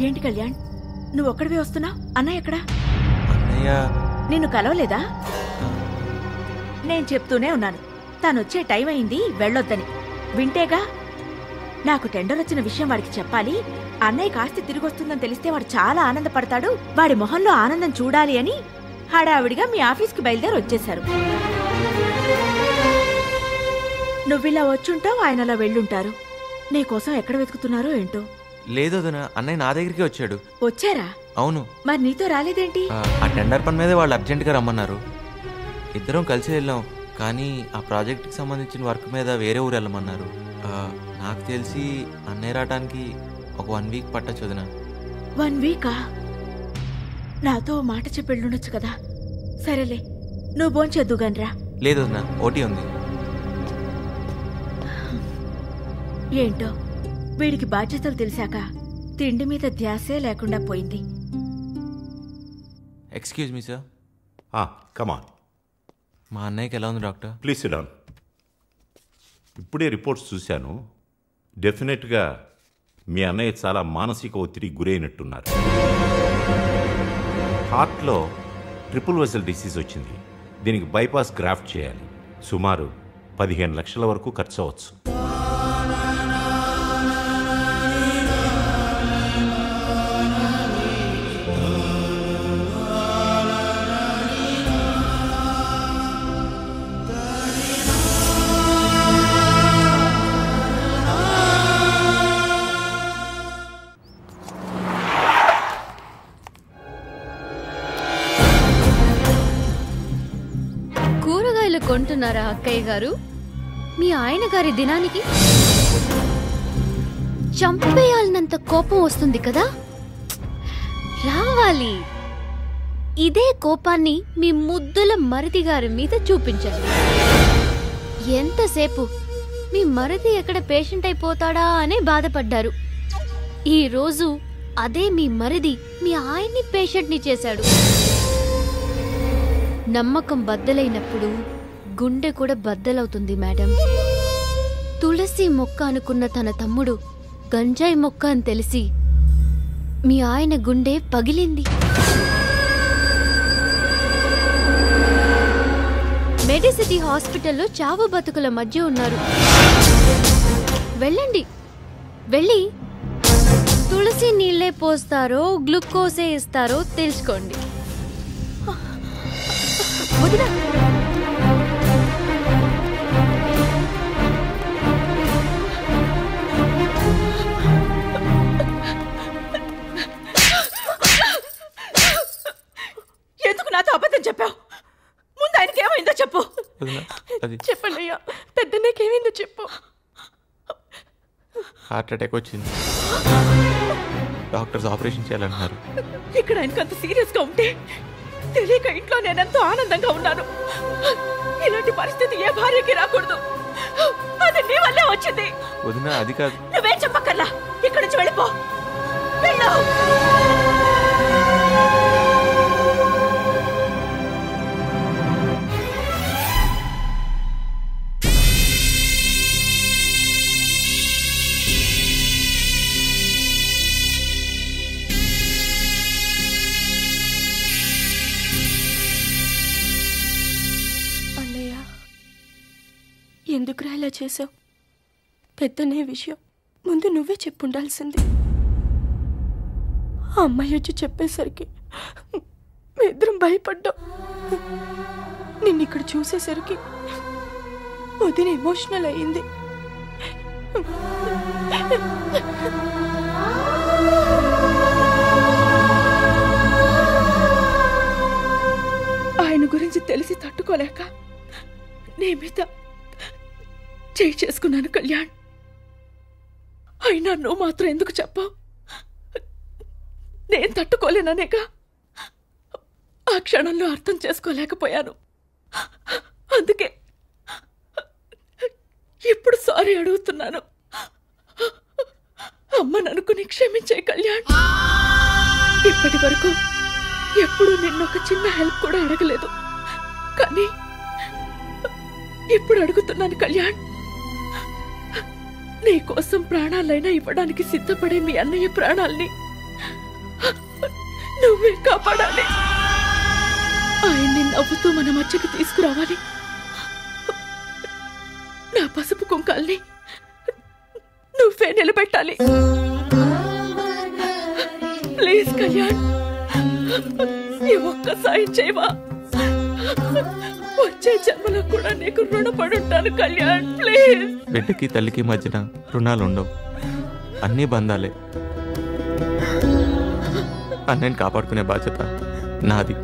ఏంటి కళ్యాణ్, నువ్వు ఒక్కడివే వస్తున్నావు? అన్నయ్య ఎక్కడా? అన్నయ్య నిన్ను కలవలేదా? నేను చెప్తూనే ఉన్నాను, తనొచ్చే టైం అయింది, వెళ్ళొద్దని. వింటేగా. నాకు టెండర్ వచ్చిన విషయం వాడికి చెప్పాలి. అన్నయ్య కాస్త తిరిగి వస్తుందని తెలిస్తే వాడు చాలా ఆనందపడతాడు. వాడి మొహంలో ఆనందం చూడాలి అని హడావిడిగా మీ ఆఫీస్కి బయలుదేరి వచ్చేశారు. నువ్విలా వచ్చుంటావు, ఆయన అలా వెళ్ళుంటారు. నీకోసం ఎక్కడ వెతుకుతున్నారో ఏంటో. లేదు వదినా, అన్నయ్య నా దగ్గరికి వచ్చాడు. వచ్చారా? అవును. మరి నీతో రాలేదేంటి? ఆ టెండర్ పని మీద వాళ్ళు అర్జెంట్గా రమ్మన్నారు. ఇద్దరం కలిసి వెళ్ళాం. కానీ ఆ ప్రాజెక్ట్కి సంబంధించిన వర్క్ మీద వేరే ఊరు వెళ్ళమన్నారు. నాకు తెలిసి అన్నయ్య రావడానికి ఒక 1 వీక్ పట్టచ్చు వదినా. 1 వీకా? నాతో మాట చెప్పి వెళ్ళుండొచ్చు కదా. సరేలే, నువ్వు భోంచేద్దుగానిరా. లేదు వదినా, ఓటీ ఉంది. ఏంటో వీడికి బాధ్యతలు తెలిసాక తిండి మీద ధ్యాసే లేకుండా పోయింది. Excuse me sir. కమాన్. మా అన్నయ్యకి ఎలా ఉంది డాక్టర్? Please sit down. ఇప్పుడే రిపోర్ట్స్ చూశాను. డెఫినెట్గా మీ అన్నయ్య చాలా మానసిక ఒత్తిడికి గురైనట్టున్నారు. హార్ట్లో ట్రిపుల్ వెసల్ డిసీజ్ వచ్చింది. దీనికి బైపాస్ గ్రాఫ్ట్ చేయాలి. సుమారు 15 లక్షల వరకు ఖర్చు అవ్వచ్చు. కొంటున్నారా అక్కయ్య గారు? మీ ఆయన గారి దినానికి చంపేయాలన్నంత కోపం వస్తుంది కదా. రావాలి. ఇదే కోపాన్ని మీ ముద్దుల మరిది గారి మీద చూపించండి. ఎంతసేపు మీ మరిది ఎక్కడ పేషెంట్ అయిపోతాడా అనే బాధపడ్డారు. ఈ రోజు అదే మీ మరిది మీ ఆయన్ని పేషెంట్ని చేశాడు. నమ్మకం బద్దలైనప్పుడు గుండె కూడా బద్దలవుతుంది మేడం. తులసి మొక్క అనుకున్న తన తమ్ముడు గంజాయి మొక్క అని తెలిసి మీ ఆయన గుండె పగిలింది. మెడిసిటీ హాస్పిటల్లో చావు బతుకుల మధ్య ఉన్నారు. వెళ్ళండి, వెళ్ళి తులసి నీళ్లే పోస్తారో గ్లూకోజే ఇస్తారో తెలుసుకోండి. ఎందుకు నాతో అబద్ధం చెప్పావు? ముందు ఆయనకి ఏమైందో చెప్పు. చెప్పండి అయ్యా, పెద్దనేకేమైందో చెప్పు. హార్ట్ అటాక్ వచ్చింది. డాక్టర్స్ ఆపరేషన్ చేయాలన్నారు. ఇక్కడ ఆయనకు అంత సీరియస్ గా ఉంటే తెలియక ఇంట్లో నేనెంతో ఆనందంగా ఉన్నాను. ఇలాంటి పరిస్థితి ఏ భార్యకి రాకూడదు. అది నీ వల్లే వచ్చింది. వదినా, అది కాదు. నువ్వేం చెప్పక్కర్లా, ఇక్కడి నుంచి వెళ్ళిపో. వెళ్ళు. ఎందుకురా ఇలా చేసావు? పెద్దనే విషయం ముందు నువ్వే చెప్పుండాల్సింది. ఆ అమ్మాయి వచ్చి చెప్పేసరికి మేమిద్దరం భయపడ్డాం. నిన్నిక్కడ చూసేసరికి వదిన ఎమోషనల్ అయ్యింది. ఆయన గురించి తెలిసి తట్టుకోలేక నీ మీద చేయి చేసుకున్నాను కళ్యాణ్. అయినా నువ్వు మాత్రం ఎందుకు చెప్పావు? నేను తట్టుకోలేననేగా. ఆ క్షణంలో అర్థం చేసుకోలేకపోయాను. అందుకే ఇప్పుడు సారీ అడుగుతున్నాను. అమ్మను అనుకుని క్షమించే కళ్యాణ్. ఇప్పటి వరకు ఎప్పుడు నిన్నొక చిన్న హెల్ప్ కూడా అడగలేదు. కానీ ఇప్పుడు అడుగుతున్నాను కళ్యాణ్, నీ కోసం ప్రాణాలైనా ఇవ్వడానికి సిద్ధపడే మీ అన్నయ్య ప్రాణాల్ని నువ్వే కాపాడాలి. ఆయన్ని నవ్వుతూ మన మధ్యకు తీసుకురావాలి. నా పసుపు కుంకాల్ని నువ్వే నిలబెట్టాలి. ప్లీజ్ కళ్యాణ్, ఈ ఒక్క సాయం చేయవా? వచ్చే జన్మలో కూడా నీకు రుణపడి ఉంటాను కళ్యాణ్. ప్లీజ్. బిడ్డకి తల్లికి మధ్యన రుణాలు ఉండవు, అన్నీ బంధాలే. అన్నయ్యని కాపాడుకునే బాధ్యత నాది.